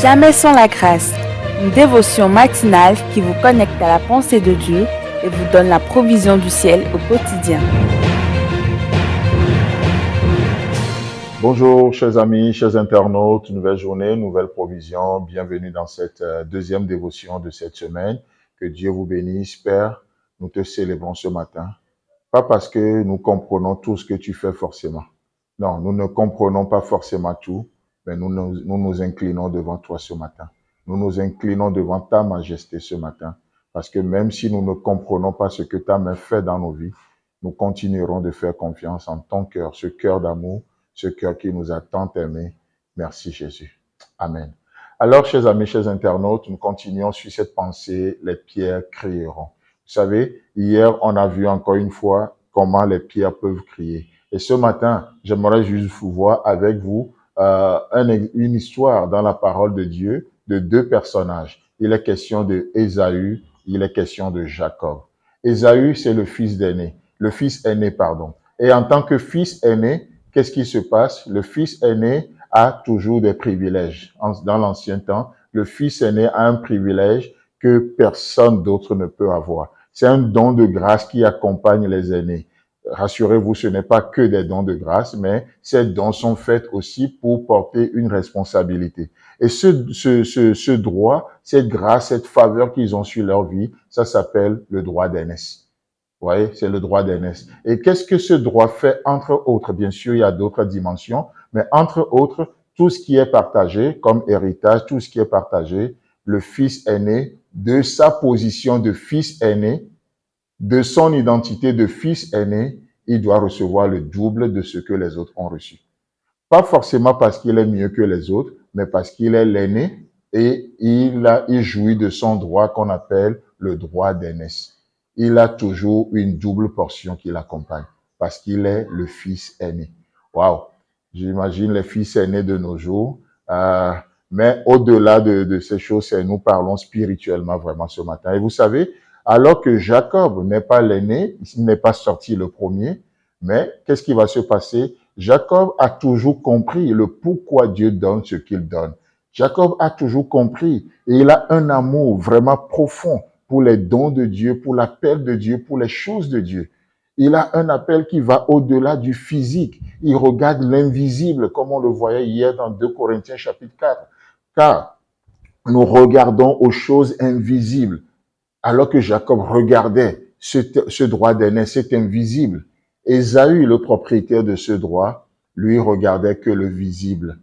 Jamais sans la grâce, une dévotion matinale qui vous connecte à la pensée de Dieu et vous donne la provision du ciel au quotidien. Bonjour chers amis, chers internautes, nouvelle journée, nouvelle provision. Bienvenue dans cette deuxième dévotion de cette semaine. Que Dieu vous bénisse, Père. Nous te célébrons ce matin. Pas parce que nous comprenons tout ce que tu fais forcément. Non, nous ne comprenons pas forcément tout, mais nous nous inclinons devant toi ce matin. Nous nous inclinons devant ta majesté ce matin. Parce que même si nous ne comprenons pas ce que ta main fait dans nos vies, nous continuerons de faire confiance en ton cœur, ce cœur d'amour, ce cœur qui nous a tant aimés. Merci Jésus. Amen. Alors, chers amis, chers internautes, nous continuons sur cette pensée, les pierres crieront. Vous savez, hier, on a vu encore une fois comment les pierres peuvent crier. Et ce matin, j'aimerais juste voir avec vous une histoire dans la parole de Dieu de deux personnages. Il est question de Ésaü, il est question de Jacob. Ésaü, c'est le fils aîné, pardon. Et en tant que fils aîné, qu'est-ce qui se passe? Le fils aîné a toujours des privilèges. Dans l'ancien temps, le fils aîné a un privilège que personne d'autre ne peut avoir. C'est un don de grâce qui accompagne les aînés. Rassurez-vous, ce n'est pas que des dons de grâce, mais ces dons sont faits aussi pour porter une responsabilité. Et ce droit, cette grâce, cette faveur qu'ils ont sur leur vie, ça s'appelle le droit d'aînesse. Vous voyez, c'est le droit d'aînesse. Et qu'est-ce que ce droit fait, entre autres? Bien sûr, il y a d'autres dimensions, mais entre autres, tout ce qui est partagé comme héritage, tout ce qui est partagé, le fils aîné, de sa position de fils aîné, de son identité de fils aîné, il doit recevoir le double de ce que les autres ont reçu. Pas forcément parce qu'il est mieux que les autres, mais parce qu'il est l'aîné et il jouit de son droit qu'on appelle le droit d'aînesse. Il a toujours une double portion qui l'accompagne parce qu'il est le fils aîné. Waouh! J'imagine les fils aînés de nos jours. Mais au-delà de ces choses, nous parlons spirituellement vraiment ce matin. Et vous savez, alors que Jacob n'est pas l'aîné, il n'est pas sorti le premier, mais qu'est-ce qui va se passer? Jacob a toujours compris le pourquoi Dieu donne ce qu'il donne. Jacob a toujours compris et il a un amour vraiment profond pour les dons de Dieu, pour l'appel de Dieu, pour les choses de Dieu. Il a un appel qui va au-delà du physique. Il regarde l'invisible, comme on le voyait hier dans 2 Corinthiens chapitre 4. Car nous regardons aux choses invisibles. Alors que Jacob regardait ce droit d'aînesse, c'est invisible. Ésaü, le propriétaire de ce droit, lui regardait que le visible.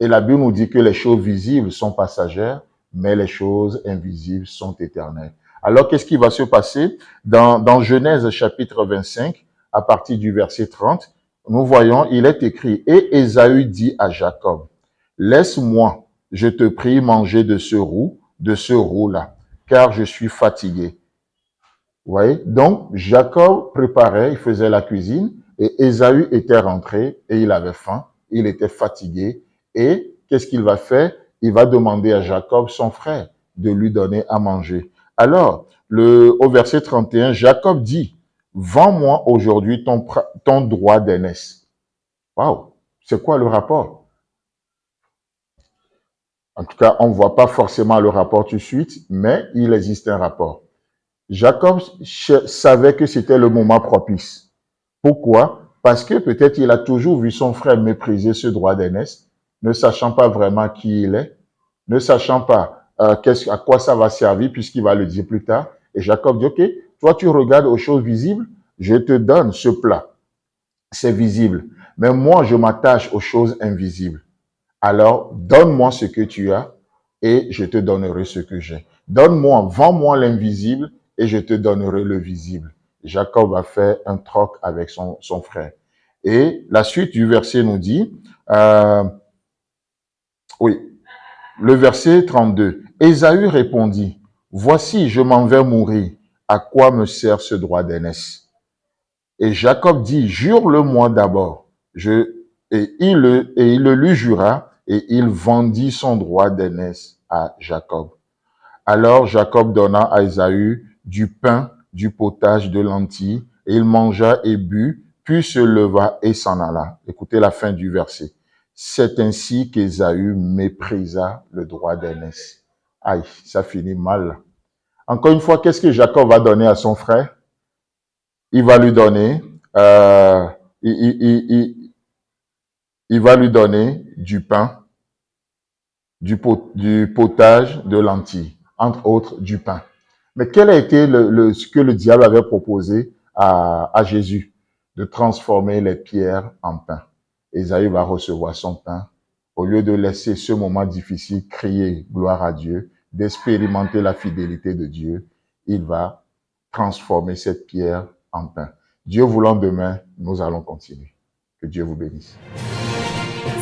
Et la Bible nous dit que les choses visibles sont passagères, mais les choses invisibles sont éternelles. Alors, qu'est-ce qui va se passer? Dans Genèse chapitre 25, à partir du verset 30, nous voyons, il est écrit, « Et Ésaü dit à Jacob, « Laisse-moi, je te prie, manger de ce roux-là, car je suis fatigué. » Vous voyez? Donc, Jacob préparait, il faisait la cuisine, et Ésaü était rentré, et il avait faim, il était fatigué, et qu'est-ce qu'il va faire? Il va demander à Jacob, son frère, de lui donner à manger. Alors, au verset 31, Jacob dit, « Vends-moi aujourd'hui ton droit d'aînesse. » Waouh! C'est quoi le rapport? En tout cas, on ne voit pas forcément le rapport tout de suite, mais il existe un rapport. Jacob savait que c'était le moment propice. Pourquoi? Parce que peut-être il a toujours vu son frère mépriser ce droit d'aînesse, ne sachant pas vraiment qui il est, ne sachant pas à quoi ça va servir, puisqu'il va le dire plus tard. Et Jacob dit, OK, toi tu regardes aux choses visibles, je te donne ce plat. C'est visible. Mais moi, je m'attache aux choses invisibles. Alors, donne-moi ce que tu as et je te donnerai ce que j'ai. Donne-moi, vends-moi l'invisible et je te donnerai le visible. Jacob a fait un troc avec son frère. Et la suite du verset nous dit, le verset 32. Ésaü répondit, « Voici, je m'en vais mourir. À quoi me sert ce droit d'aînesse? » Et Jacob dit, « Jure-le-moi d'abord. » Et il le lui jura, et il vendit son droit d'aînesse à Jacob. Alors Jacob donna à Ésaü du pain, du potage, de lentilles, et il mangea et but, puis se leva et s'en alla. Écoutez la fin du verset. C'est ainsi qu'Ésaü méprisa le droit d'aînesse. Aïe, ça finit mal. Encore une fois, qu'est-ce que Jacob va donner à son frère? Il va lui donner, euh, il, il- il- il va lui donner du pain, du potage, de lentilles, entre autres du pain. Mais quel a été ce que le diable avait proposé à Jésus? De transformer les pierres en pain. Ésaü va recevoir son pain. Au lieu de laisser ce moment difficile crier gloire à Dieu, d'expérimenter la fidélité de Dieu, il va transformer cette pierre en pain. Dieu voulant, demain, nous allons continuer. Que Dieu vous bénisse.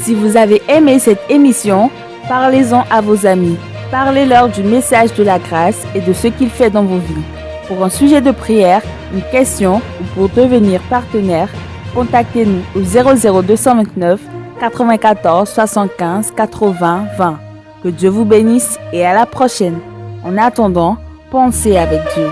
Si vous avez aimé cette émission, parlez-en à vos amis. Parlez-leur du message de la grâce et de ce qu'il fait dans vos vies. Pour un sujet de prière, une question ou pour devenir partenaire, contactez-nous au 00229 94 75 80 20. Que Dieu vous bénisse et à la prochaine. En attendant, pensez avec Dieu.